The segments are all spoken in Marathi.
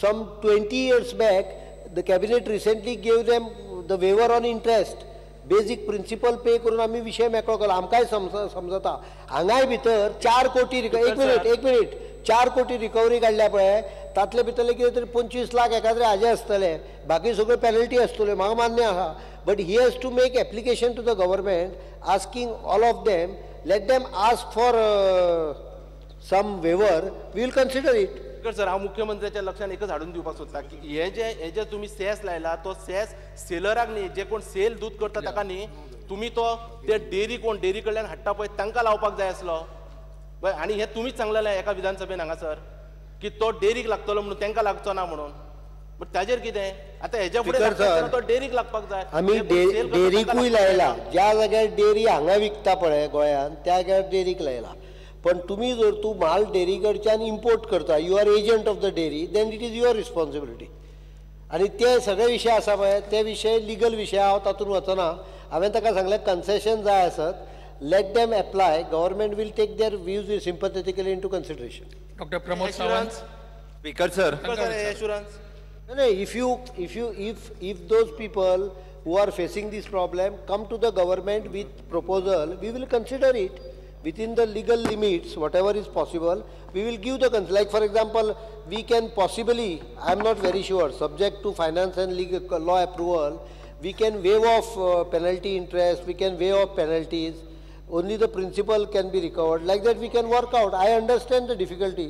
some 20 years back, the cabinet recently gave them the waiver on interest. Basic principal pay करून आम्ही विषय मेकळो केलो. आमकांय समजता हांगाय भितर 4 कोटी एक मिनिट 4 कोटी रिकवरी काडल्या पळय, तातले भितरले कितें तरी 25 लाख एखाद्रे हाजे आसतले, बाकी सगळे पेनल्टी आसतल्यो, म्हाका मान्य आहा. But he has to make application to the government asking all of them, let them ask for some waiver, we will consider it. Sir हांव मुख्यमंत्र्याच्या लक्षात एकच हाडून दिवपाक सोदता की हे जे तुम्ही सेस लायला तो सेस सेलराक न्ही, जे कोण सेल दूध करता ताका न्ही, तुम्ही तो ते डेरी कोण डेरी कडल्यान हाडटा पळय तांकां लावपाक जाय आसलो. आनी हे तुमीच सांगलेलें एका विधानसभेन हांगासर की तो डेरीक लागतलो म्हणून तांकां लागचो ना म्हणून. बट ताजेर कितें आतां हेच्या फुडें तो डेरीक लागपाक जाय. आमी डेरीकूय लायला, ज्या जाग्यार डेरी हांगा विकता पळय गोंयांत त्या जाग्यार डेरीक लायला. पण तुम्ही जर तू माल डेरी कडच्यान इम्पोर्ट करता, you are agent of the dairy, then it is your responsibility. आणि ते सगळे विषय आसा पळय ते विषय लिगल विषय हांव तातूंत वचना. हांवें ताका सांगलें कन्सेशन जाय आसत, let them apply, government will take their views sympathetically into consideration. Dr. Pramod Sawant. Speaker sir. Assurance. No, if those people who are facing this problem come to the government with proposal, we will consider it within the legal limits, whatever is possible. We will give the like for example, we can possibly, I am not very sure, subject to finance and legal law approval, we can waive off penalty interest, we can waive off penalties. Only the principal can be recovered. Like that we can work out. I understand the difficulty.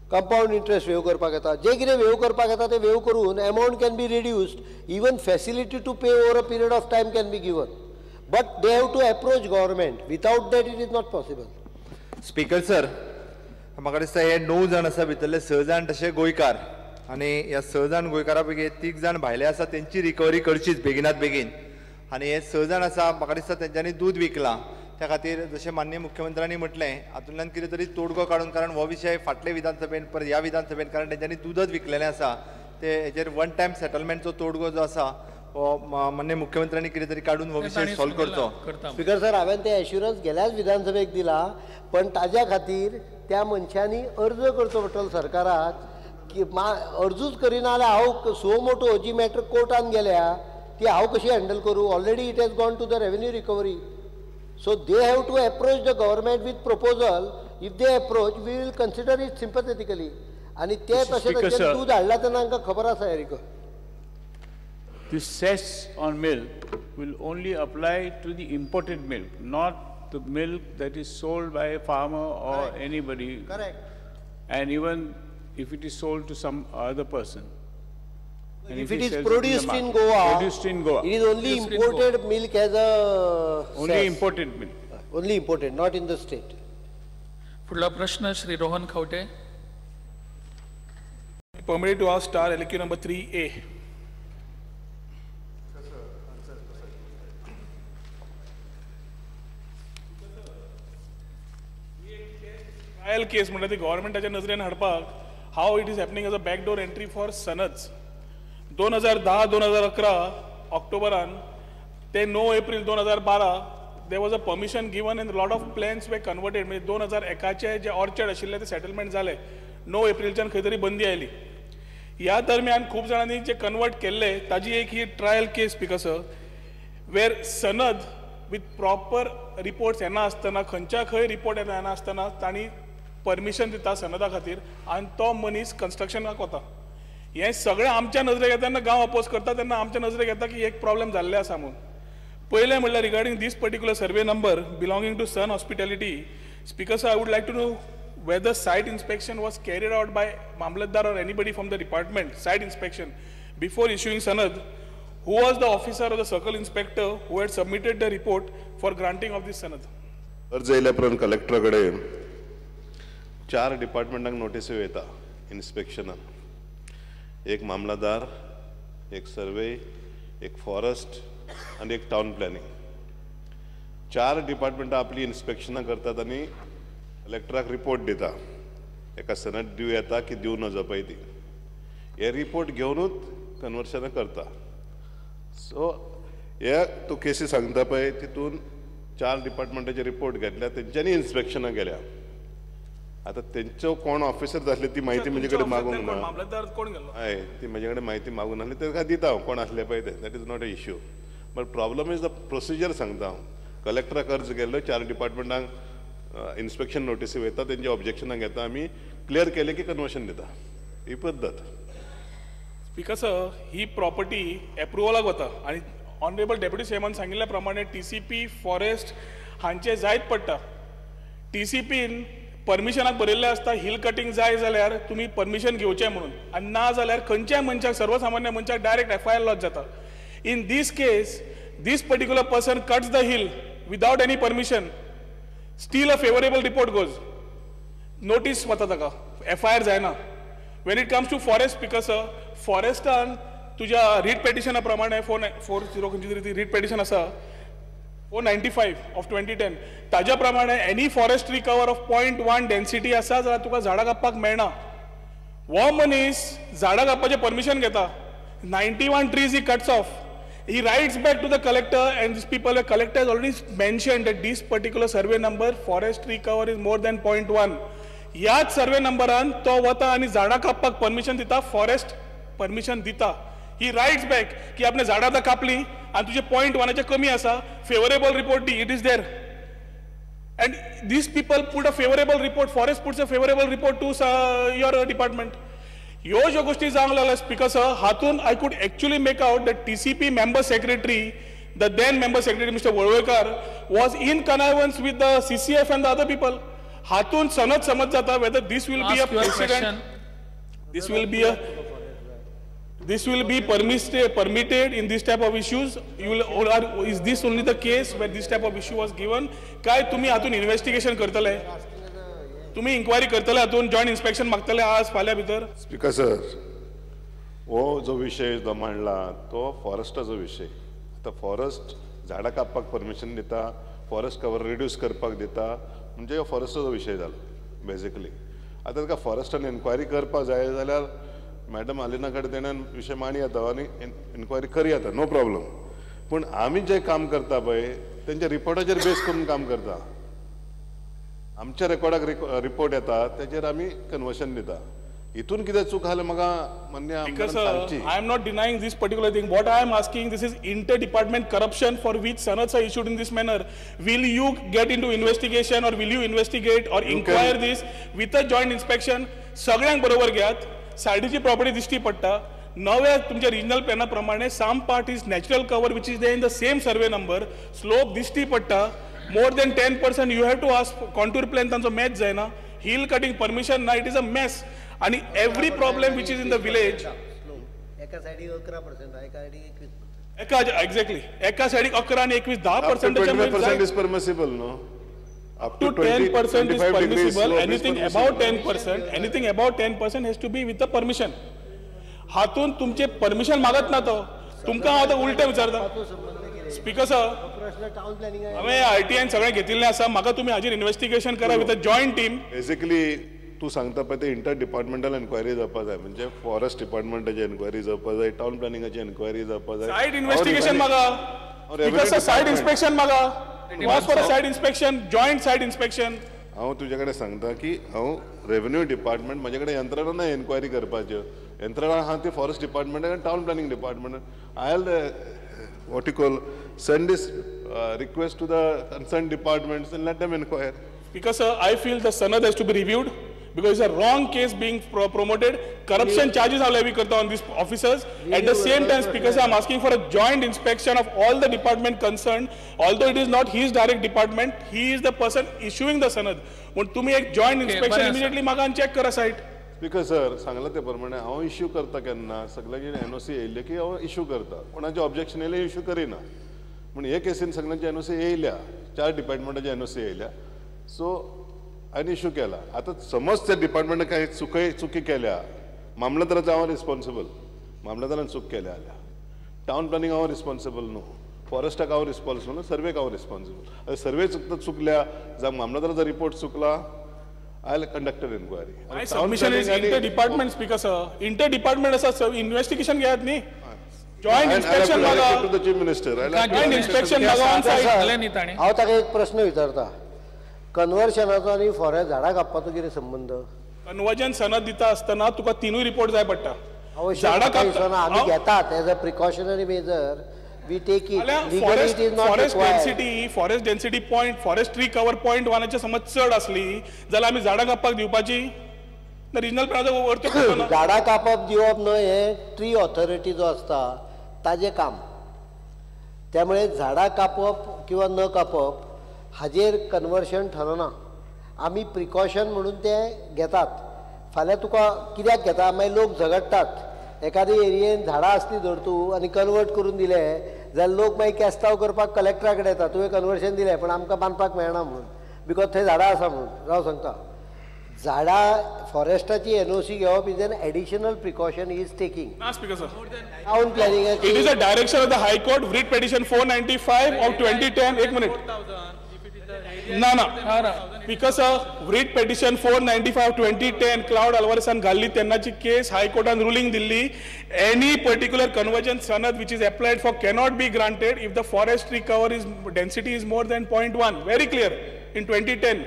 Compound interest waive करपाक येता. जे कितें waive करपाक येता ते waive करून amount can be reduced. Even facility to pay over a period of time can be given. But they have to approach government. Without that it is not possible. Speaker sir, म्हाका दिसता हे 9 जाण आसा भितरले 6 जाण तशे गोंयकार आनी ह्या 6 जाण गोंयकारा पैकी 3 जाण भायले आसा तेंची रिकवरी करचीच बेगिनात बेगीन. आनी हे 6 जाण आसा म्हाका दिसता तेंच्यांनी दूध विकलां त्या खातीर जशें माननीय मुख्यमंत्र्यांनी म्हटलें हातूंतल्यान कितें तरी तोडगो काडून, कारण हो विशय फाटले विधानसभेन परत ह्या विधानसभेन कारण तेंच्यांनी दूदच विकलेलें आसा ते हेजेर वन टायम सेटलमेंटचो तोडगो जो आसा हो माननीय मुख्यमंत्र्यांनी कितें तरी काडून हो विशय सॉल्व करचो. स्पीकर सर, हांवें ते एश्युरन्स गेल्याच विधानसभेक दिला, पण ताज्या खातीर त्या मनशांनी अर्ज करचो पडटलो सरकाराक की अर्जूच करिना जाल्यार हांव सो मोठो जी मॅटर कोर्टान गेल्या ती हांव कशी हँडल करूं. Already it has gone to the revenue recovery. So they have to approach the government with proposal. If they approach, we will consider it sympathetically. आणि ते तशें तशें दूध हाडला तेन्ना आमकां खबर आसा एरिको. The cess on milk will only apply to the imported milk, not the milk that is sold by a farmer or Correct. anybody. Correct. And even if it is sold to some other person. And if it is produced in Goa, it is only imported milk as a only imported milk. Only imported, not in the state. पुढला प्रश्न Shri Rohan Khaunte. Permitted to ask star LQ number 3A. Trial case म्हणटा ती गव्हर्नमेंटाच्या नजरेन हाडपाक हाव it is happening as a backdoor entry for सनज. 2010-2011 ऑक्टोबरान ते 9 April 2012 there was a permission given and a lot of plans were converted. म्हणजे 2001चे जे ऑर्चर्ड आशिल्ले ते सेटलमेंट जाले 9 एप्रिलच्यान खंय तरी बंदी आयली. ह्या दरम्यान खूब जाणांनी जे कन्वर्ट केल्ले ताजी एक ही ट्रायल केस स्पीकर वेर सनद विथ प्रॉपर रिपोर्ट्स येना आसतना खंयच्या खंय रिपोर्ट येना आसतना तांणी परमिशन दिता सनदा खातीर आनी तो मनीस कन्स्ट्रक्शनाक वता. हे सगळें आमच्या नजरेक येता तेन्ना गांव अपोज करता तेन्ना आमच्या नजरेक येता की एक प्रॉब्लेम जाल्ले आसा म्हणून. पयलें म्हणल्यार regarding this particular survey number belonging to Sun Hospitality. Speaker sir, I would like to know whether site inspection was carried out by Mamlatdar or anybody from the department, site inspection, before issuing sanad. Who was the officer or the circle inspector who had submitted the report for granting of this sanad? अर्ज येयल्या कलेक्टराकडे 4 डिपार्टमेंटांक नोटीस येता इन्स्पेक्शनाक. एक मामलादार, एक सर्वे, एक फॉरेस्ट आणि एक टाउन प्लॅनिंग. 4 डिपार्टमेंटां आपली इन्स्पेक्शनां करतात आणि कलेक्टराक रिपोर्ट दिता. एका सनद दिव येता की दिव नजो पळय ती. हे रिपोर्ट घेवनूच कन्वर्शनां करता. सो हे तूं केसी सांगता पळय तितून 4 डिपार्टमेंटाचे रिपोर्ट घेतल्या तेंच्यांनी इन्स्पेक्शनां केल्या. आता त्यांचं कोण ऑफिसर जातले ती माहिती म्हजे कडेन मागूंक ना मामलेदार कोण गेलो हय ती म्हजे कडेन माहिती मागून नासली ताका दिता हांव कोण आसले पळय ते that is not a issue but problem is the procedure सांगता हांव कलेक्टराक अर्ज केल्लो 4 डिपार्टमेंटांक इन्स्पेक्शन नोटीसी वयता तेंचे ऑब्जेक्शनाक घेता आमी क्लियर केले की कन्वर्शन दिता ही पद्दत बिकॉज ही प्रॉपर्टी एप्रुवलाक वता आनी ऑनरेबल डेप्युटी सीएमान सांगिल्ल्या प्रमाणे TCP फॉरेस्ट हांचे जायत पडटा TCPन परमिशनाक बरयल्लें आसता हिल कटिंग जाय जाल्यार तुमी परमिशन घेवचें म्हणून आनी ना जाल्यार खंयच्याय मनशाक सर्वसामान्य मनशाक डायरेक्ट FIR लॉज जाता in this case this particular person cuts the hill without any permission, still a favorable report goes. Notice वता ताका FIR जायना. When it comes to forest, because forestan तुझ्या रीट पेटिशना प्रमाणे 440 खंयची तरी रीट पेटिशन आसा 495 of 2010 ताज्या प्रमाणे any forest tree cover of 0.1 density आसा जाल्यार तुका झाडां कापपाक मेळना. वो मनीस झाडां कापपाचें परमिशन घेता 91 trees he cuts off. He writes back to the collector and these people, the collector has already mentioned that this particular survey number, forest tree cover is more than 0.1. याच सर्वे नंबरान तो वता आणि झाडां कापपाक परमिशन दिता, फॉरेस्ट परमिशन दिता. He writes back की आपणे झाडां आतां कापली आणि तुझे 0.1चे कमी आसा, favourable report the, it is there. And these people put a favorable report, forest puts a favorable report to your department. ह्यो ज्यो गोष्टी जावंक लागल्या बिकॉज हातून I could actually make out the TCP member secretary the then member secretary mister Valvaikar was in connivance with the CCF and the other people. हातून सनद समज जाता whether this will be a precedent, this will be permitted in this type of issues. Or is this only the case where this type of issue was given? काय तुम्ही हातून इन्व्हेस्टिगेशन करतले, तुम्ही इन्क्वायरी करतले, हातून जॉईंट इन्स्पेक्शन मागतले आज फाल्यां भितर? स्पीकर सर, हो जो विषय जो मांडला तो फॉरेस्टाचो विषय. आता फॉरेस्ट झाडां कापपाक परमिशन दिता, फॉरेस्ट कवर रिड्यूस करपाक दिता, म्हणजे हो फॉरेस्टाचो विषय जालो बेसिकली. आता ताका फॉरेस्टान इन्क्वायरी करपाक जाय जाल्यार मॅडम आलिना कडेन तेणेन विशय मांडी येता आनी इन्क्वायरी करी येता, नो प्रॉब्लम. पूण आमी जें काम करता पळय तेंच्या रिपोर्टाचेर बेस करून काम करता. आमच्या रेकॉर्डाक रिपोर्ट येता तेजेर आमी कन्वर्शन दिता. हितून कितें चूक आल्या म्हाका मान्य सांगची. I am not denying this particular thing. What I am asking, this is inter-department corruption for which sanads are issued in this manner. Will you get into investigation or will you investigate or inquire this with a joint inspection? सगळ्यांक बरोबर घेयात. सायडीची प्रॉपर्टी दिश्टी पडटा. नव्या तुमच्या रिजनल प्लॅना प्रमाणे some part is natural cover which is there in the same survey number. Slope दिश्टी पडटा. More than 10% you have to ask contour plan तांचो मॅच जायना. Hill cutting permission ना, it is a mess. आणि every problem which is in the village. एका साइडीक 11%, एका साइडीक 21%. Exactly. एका साइडीक 11 आणि 21 10% 25% is permissible, no? Up to 10% is permissible. Anything above 10% has to be with the permission. हातून तुमचे परमिशन मागत ना तो तुमकां हांव आतां उलटें विचारता. स्पीकर सर, हांवें RTI सगळें घेतिल्लें आसा. म्हाका तुमी हाजेर इन्व्हेस्टिगेशन करा with a joint team. Basically तूं सांगता पळय ते इंटर डिपार्टमेंटल एन्क्वायरी जावपाक जाय. म्हणजे फॉरेस्ट डिपार्टमेंटाची एन्क्वायरी जावपाक जाय, टाउन प्लॅनिंगाची एन्क्वायरी जावपाक जाय, सायट इन्व्हेस्टिगेशन मागा, स्पीकर सर सायट इन्स्पेक्शन मागा, was for a site inspection, joint site inspection. हांव तुजे कडेन सांगता की हांव रेव्हेन्यू डिपार्टमेंट म्हजे कडेन यंत्रणा ना एन्क्वायरी करपाच्यो. यंत्रणा आहा ती फॉरेस्ट डिपार्टमेंट आनी town planning department. I what you call send this request to the concerned departments and let them inquire. Because I feel the sanad has to be reviewed because it's a wrong case being promoted. Corruption charges are levied karta on these officers. At the same time, because I'm asking for a joint inspection of all the department concerned. Although it is not his direct department, he is the person issuing the sanad. But तुम्ही एक joint inspection immediately मागा and check करा site. स्पीकर सर सांगला ते प्रमाणे हांव इश्यू करता केन्ना सगळ्यांचे NOC येयल्ले की हांव इश्यू करता. कोणाचे ऑब्जेक्शन येयले इश्यू करिना. पूण हे केसीन सगळ्यांचे NOC येयल्या, 4 डिपार्टमेंटाचे NOC येयल्या. सो हांवें इश्यू केला. आतां समज त्या डिपार्टमेंटान काही चुकी केल्या, मामलेदाराचो हांव रिस्पॉन्सिबल, मामलेदारान चूक केल्या जाल्यार टाउन प्लॅनिंग हांव रिस्पॉन्सिबल न्हू, फॉरेस्टाक हांव रिस्पॉन्सिबल न्हू, सर्वेक हांव रिस्पॉन्सिबल. सर्वे चुकल्या जावं मामलेदाराचो रिपोर्ट चुकला, I'll conduct an inquiry. My submission is inter-department, Speaker sir. Inter-department असा investigation घेयात न्ही. Joint inspection मागा. To the Chief Minister. Joint inspection मागा on site. हांव ताका एक प्रश्न विचारता. कन्वर्शनाचो आनी फॉरेस्ट झाडां कापपाचो कितें संबंध? कन्वर्जन सनद दिता आसतना तुका तिनूय रिपोर्ट जाय पडटा. झाडां आमी घेतात as a precautionary measure. We take it. Legally it is not required. Forest density point, forest tree cover point 1 समज चड असली जाल्यार आमी झाडां कापपाक दिवपाची. रिजनल प्लानाचो अर्थ करतना झाडां कापप दिवप न्हय, हे ट्री ऑथॉरिटी जो आसता ताजें काम. त्यामुळे झाडां कापप किंवा न कापप हाजेर कन्वर्शन ठरना. आमी प्रिकॉशन म्हणून ते घेतात. फाल्यां तुका कित्याक घेता, मागीर लोक झगडटात. एखादी एरियेन झाडां असली धर तूं आनी कन्वर्ट करून दिले जाल्यार लोक मागीर केस्तांव करपाक कलेक्टरा कडेन येता, तुवें कन्वर्शन दिलें पण आमकां बांदपाक मेळना म्हणून, बिकॉज थंय झाडां आसा म्हणून. राव सांगता, झाडां फॉरेस्टाची NOC घेवप is an additional precaution is taking. ना स्पीकर सर, टाउन प्लॅनिंगाची it is a direction of the high court writ petition 495 of 2010. एक मिनिट ना बिकॉज writ petition 495 2010 क्लाउड अल्वारेसान घाल्ली तेन्नाची केस हायकोर्टान रुलींग दिल्ली. एनी पर्टिक्युलर कन्वर्जन सनद which is applied for cannot be granted if the forest tree cover is density is more than 0.1. very clear in 2010.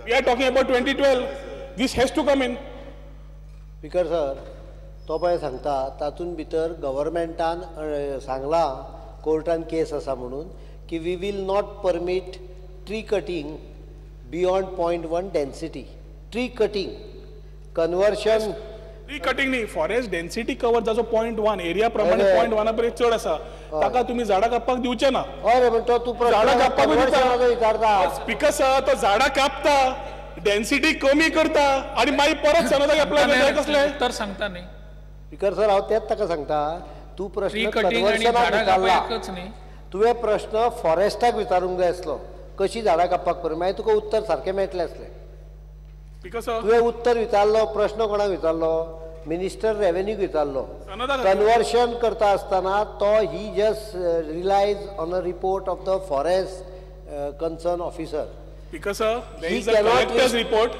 we are talking about 2012. this has to come in. Speaker sir, तो पळय सांगता तातूंत भितर गव्हर्मेंटान सांगला कोर्टान केस आसा म्हणून की we will not permit tree cutting beyond 0.1 density. Tree cutting conversion tree cutting न्ही, फॉरेस्ट डेन्सिटी कवर जाचो 0.1 एरिया प्रमाणे 0.1 पर्यंत चड आसा ताका तुम्ही झाडां कापपाक दिवचे ना. अरे पण तूं झाडां कापपाक विचारता. स्पीकर सर, तो झाडां कापता, डेन्सिटी कमी करता आणि मागीर परत सनदाक एप्लाय करता कसले तर सांगता न्ही. स्पीकर सर, हांव तेच ताका सांगता. तूं प्रश्न ट्री कटिंग आणि कन्वर्शनाक झाडां विचारला, कापप एकच न्ही. तुवें प्रश्न फॉरेस्टाक विचारूंक जाय आसलो कशी झाडां कापपाक पडटा, मागीर तुका उत्तर सारकें मेळटलें असलें. स्पीकर सर, तुवें उत्तर विचारलो, प्रश्न कोणाक विचारलो? मिनिस्टर रेव्हेन्यूक विचारलो. कन्वर्शन करता आसतना तो he just relies on a report of the forest concern officer. Because sir, there He is a cannot collector's report.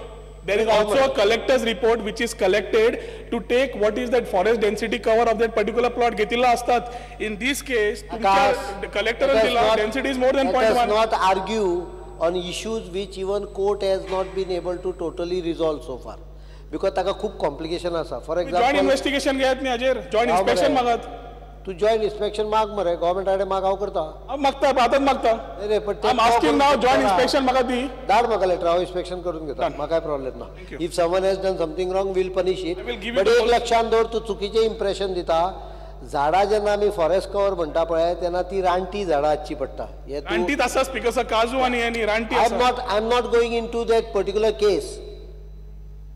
There is also a collector's report which is collected to take what is that forest density cover of that particular plot. घेतिल्लो असतात. In this case, the collector has दिला density is more than 0.1. Let us not argue on issues which even court has not been able to totally resolve so far. Because ताका खूप complication आसा. For example, joint investigation घेयात न्ही हाजेर, joint inspection मागात. तू जॉईंट इन्स्पेक्शन माग मरे, गव्हर्मेंटाकडे माग, हांव करता. मागता, आताच मागता. रे पण I'm asking now joint inspection मागा दी. धाड म्हाका लेटर, हांव इन्स्पेक्शन करून घेता. म्हाका काय प्रॉब्लेम ना. If someone has done something wrong will punish it. But एक लक्षात दवर, तू चुकीचे इम्प्रेशन दिता. झाडां जेन्ना आमी फॉरेस्ट कवर म्हणटा पळय तेन्ना ती रानटी झाडां आसची पडटा. रानटीत आसा स्पीकर सर, काजू आनी रानटी आसा. I am not going into that particular case.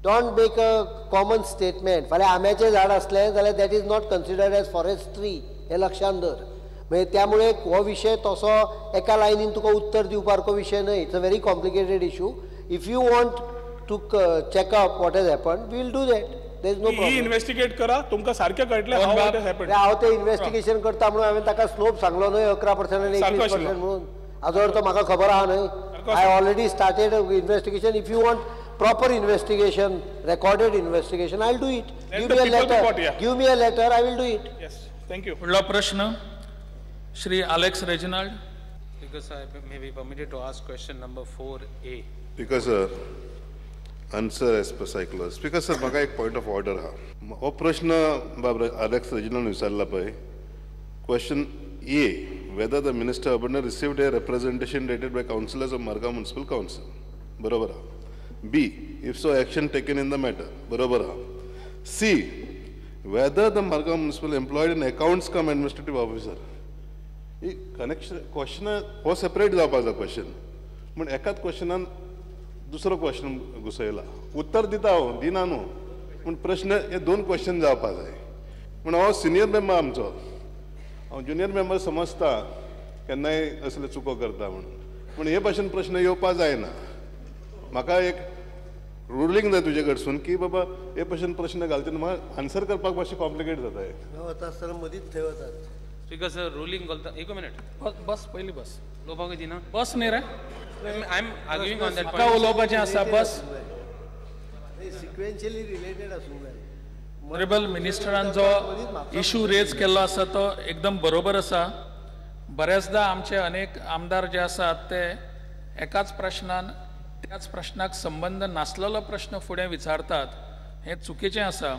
Don't make a common statement. फाल्यां आंब्याचें झाड असलें जाल्यार that is not considered as forest tree, हे लक्षात दर. म्हणजे त्यामुळे हो विषय तसो एका लायनीन तुका उत्तर दिवपाचो विषय न्हय. It's a very complicated issue. If you want to check up what has happen, we will do that. There is no problem. Investigate करा, तुमकां सारकें कळटलें हाव वॉट हॅज हॅपन. हांव ते इन्व्हेस्टिगेशन करता म्हणून हांवें ताका स्लोप सांगलो न्हय 11% आनी 21% म्हणून. हाजो अर्थ म्हाका खबर आहा न्हय. I already started investigation. If you want proper investigation, recorded investigation, I'll do it. Give me a letter. Give me a letter, I will do it. Yes, thank you. पुढला प्रश्न Shri Alex Reginald. Because I may be permitted to ask question number 4A. Because answer as per cycler. Speaker sir, म्हाका एक point of order हा. हो प्रश्न बाबा अलेक्स रेजिनाल्ड विचारला पळय. Question A, whether the Minister Abuna received a representation dated by councillors of Margao Municipal Council. बरोबर हा. B, if so, action taken in the matter. बरोबर हा. C, whether the Margao Municipal employed an accounts cum administrative officer. He connection question हो सेपरेट जावपाचो क्वेश्चन. म्हण एकाच क्वेश्चनान दुसरो क्वेश्चन घुसयला. उत्तर दिता हांव दिना न्हू. पूण प्रश्न हे दोन क्वेश्चन जावपा जाय. म्हण हो सिनियर मेंबर आमचो. हांव ज्युनियर मेंबर समजता केन्नाय असले चुको करता म्हणून. पूण हे भाशेन प्रश्न येवपा जायना. म्हाका एक रुलींग जाय तुजे कडसून की बाबा हे भशेन प्रश्न घालता म्हाका आन्सर करपाक मातशें कॉम्प्लिकेट जाता. वता आसतना मदींच थंय वतात. Speaker sir, ruling घालता. एक मिनिट. बस पहिली बस. लोपाक दिना. बस न्ही रे. I am arguing on that म्हाका point. उलोवपाचें आसा. बस. सिक्वेन्शियली रिलेटेड आसूंक जाय. ऑनरेबल मिनिस्टरान जो इशू रेज केल्लो आसा तो एकदम बरोबर आसा. बऱ्याचदा आमचे अनेक आमदार जे आसात ते एकाच प्रश्नान त्याच प्रश्नाक संबंध नासलेलो प्रश्न फुडें विचारतात हें चुकीचें आसा.